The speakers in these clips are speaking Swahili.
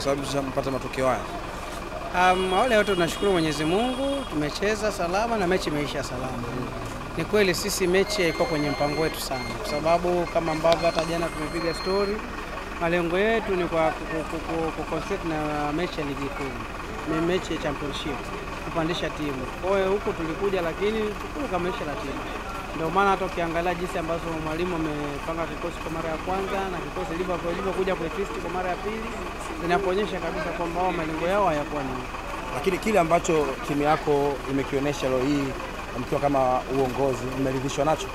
sababu tumepata matokeo haya? Wale wote tunashukuru Mwenyezi Mungu, tumecheza salama na mechi imeisha salama. Ni kweli sisi mechi haiko kwenye mpango wetu sana, kwa sababu kama ambavyo hata jana tumepiga story, malengo yetu ni kwa kuconcentrate na mechi ya ligi kuu, ni mechi ya championship, kupandisha timu. Kwa hiyo huko tulikuja, lakini tukukamilisha ratiba. Ndio maana hata ukiangalia jinsi ambazo mwalimu amepanga kikosi kwa mara ya kwanza na kikosi ilivyokuja kwa twist kwa mara ya pili, inapoonyesha kabisa kwamba wao malengo yao hayakuwa ni. Lakini kile ambacho timu yako imekionyesha leo hii mkiwa kama uongozi, mmeridhishwa nacho?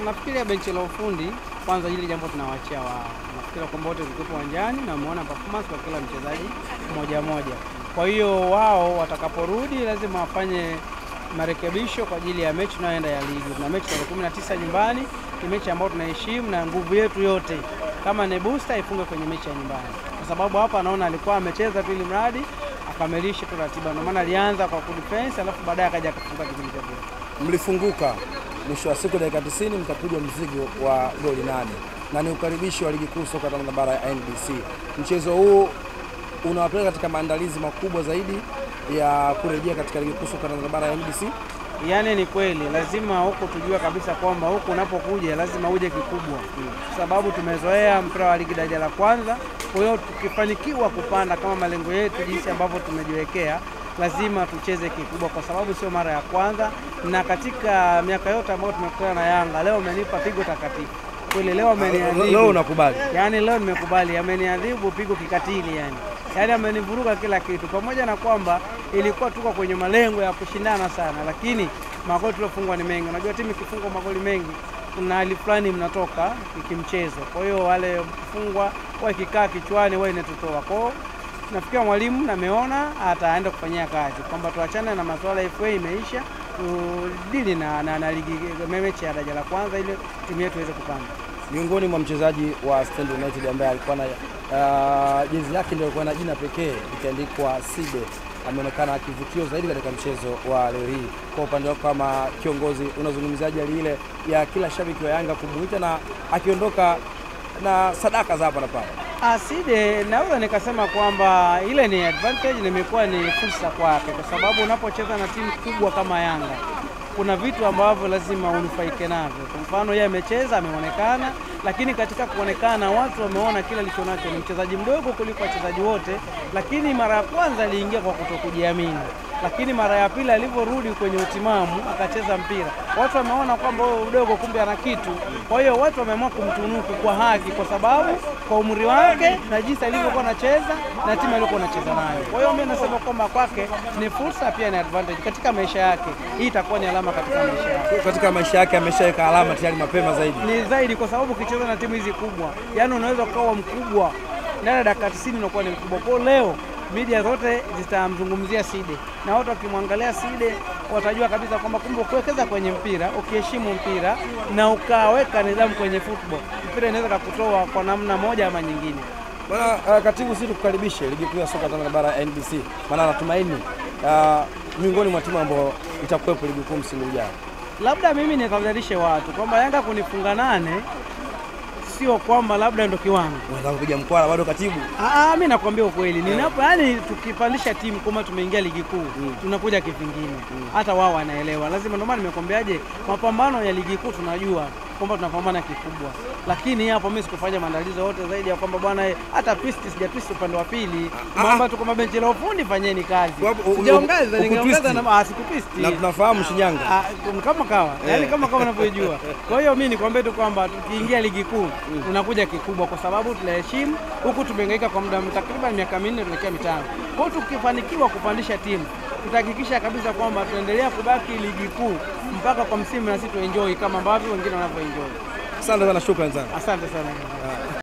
Nafikiri benchi la ufundi kwanza hili jambo tunawaachia wao. Nafikiri kwamba wote tuko uwanjani na wameona performance kwa kila mchezaji mmoja mmoja. Kwa hiyo wao watakaporudi lazima wafanye marekebisho kwa ajili ya mechi inayoenda ya ligi. Na mechi tarehe 19 nyumbani, ni mechi ambayo tunaheshimu na nguvu yetu yote kama ni booster ifunge kwenye mechi ya nyumbani. Kwa sababu hapa naona alikuwa amecheza tu ili mradi akamilishe tu ratiba. Ndio maana alianza kwa kudefense alafu baadaye akaja kufunga kipindi cha pili. Mlifunguka mwisho wa siku dakika 90 mkapiga mzigo wa goli 8. Na ni ukaribishi wa ligi kuu soka Tanzania bara ya NBC. Mchezo huu unawapeleka katika maandalizi makubwa zaidi ya kurejea katika ligi kuu soka Tanzania bara ya NBC. Yaani ni kweli lazima huko tujue kabisa kwamba huko unapokuja lazima uje kikubwa. Kwa sababu tumezoea mpira wa ligi daraja la kwanza. Kwa hiyo tukifanikiwa kupanda kama malengo yetu jinsi ambavyo tumejiwekea, lazima tucheze kikubwa kwa sababu sio mara ya kwanza, na katika miaka yote ambayo tumekutana na Yanga leo amenipa pigo takatifu. Kweli leo ameniadhibu. Leo unakubali? Yaani leo nimekubali, ameniadhibu pigo kikatili yani. Yaani amenivuruga kila kitu, pamoja na kwamba ilikuwa tuko kwenye malengo ya kushindana sana, lakini magoli tuliyofungwa ni mengi. Unajua timu ikifungwa magoli mengi kuna hali fulani mnatoka kimchezo. Kwa hiyo wale kufungwa wao kikaa kichwani wao inatutoa. Kwa hiyo nafikia mwalimu ameona ataenda kufanyia kazi kwamba tuachane na masuala ya FA imeisha, tudili na ligi mechi ya daraja la kwanza ile timu yetu iweze kupanda. Miongoni mwa mchezaji wa Stand United ambaye alikuwa na jezi yake ndio ilikuwa na jina pekee ikiandikwa Side, ameonekana akivutio zaidi katika mchezo wa leo hii. Kwa upande wako kama kiongozi, unazungumziaje hali ile ya kila shabiki wa Yanga kumuita na akiondoka na sadaka za hapa na pale? Side naweza nikasema kwamba ile ni advantage na imekuwa ni fursa kwake, kwa sababu unapocheza na timu kubwa kama Yanga kuna vitu ambavyo lazima unufaike navyo. Kwa mfano yeye amecheza, ameonekana, lakini katika kuonekana watu wameona kila alichonacho. Ni mchezaji mdogo kuliko wachezaji wote, lakini mara ya kwanza aliingia kwa kutokujiamini, lakini mara ya pili alivyorudi kwenye utimamu akacheza mpira, watu wameona kwamba huyo mdogo kumbe ana kitu. Kwa hiyo watu wameamua kumtunuku kwa haki, kwa sababu kwa umri wake na jinsi alivyokuwa anacheza na timu aliyokuwa anacheza nayo. Kwa hiyo mimi nasema kwamba kwake ni fursa, pia ni advantage katika maisha yake. Hii itakuwa ni alama katika maisha yake. Katika maisha yake ameshaweka alama tayari mapema zaidi. Ni zaidi kwa sababu ukicheza na timu hizi kubwa, yani unaweza kuwa mkubwa ndani ya dakika 90 unakuwa ni mkubwa. Kwa leo media zote zitamzungumzia Side, na watu wakimwangalia Side watajua kabisa kwamba kumbe kuwekeza kwenye mpira, ukiheshimu mpira na ukaweka nidhamu kwenye football, mpira inaweza kukutoa kwa namna moja ama nyingine. Bwana katibu, sisi tukukaribishe ligi kuu ya soka Tanzania bara ya NBC, maana natumaini miongoni mwa timu ambao itakuwepo ligi kuu msimu ujao. Labda mimi nikadharishe watu kwamba Yanga kunifunga 8 sio kwamba labda ndo kiwango. Unataka kupiga mkwala bado katibu? Mimi nakwambia ukweli. Ninapo yani tukipandisha timu kama tumeingia ligi kuu, tunakuja kivingine. Hata wao wanaelewa. Lazima, ndio maana nimekwambiaje, mapambano ya ligi kuu tunajua kwamba tunapambana kikubwa. Lakini hapo mimi sikufanya maandalizi yote zaidi ya kwamba bwana hata twist sijatwist upande wa pili. Mambo tuko mabenchi la ufundi, fanyeni kazi. Sijaongeza, ningeongeza na sikutwist. Na tunafahamu Shinyanga. Kama kawa. Yaani kama unavyojua. Kwa hiyo mimi nikwambie tu kwamba tukiingia ligi kuu tunakuja kikubwa, kwa sababu tunaheshimu huku tumehangaika kwa muda takriban miaka 4 tunaelekea 5. Kwa hiyo tukifanikiwa kupandisha timu tutahakikisha kabisa kwamba tuendelea kubaki ligi kuu mpaka kwa msimu na sisi tuenjoy kama ambavyo wengine wanavyoenjoy. Asante sana, shukrani sana. Asante sana.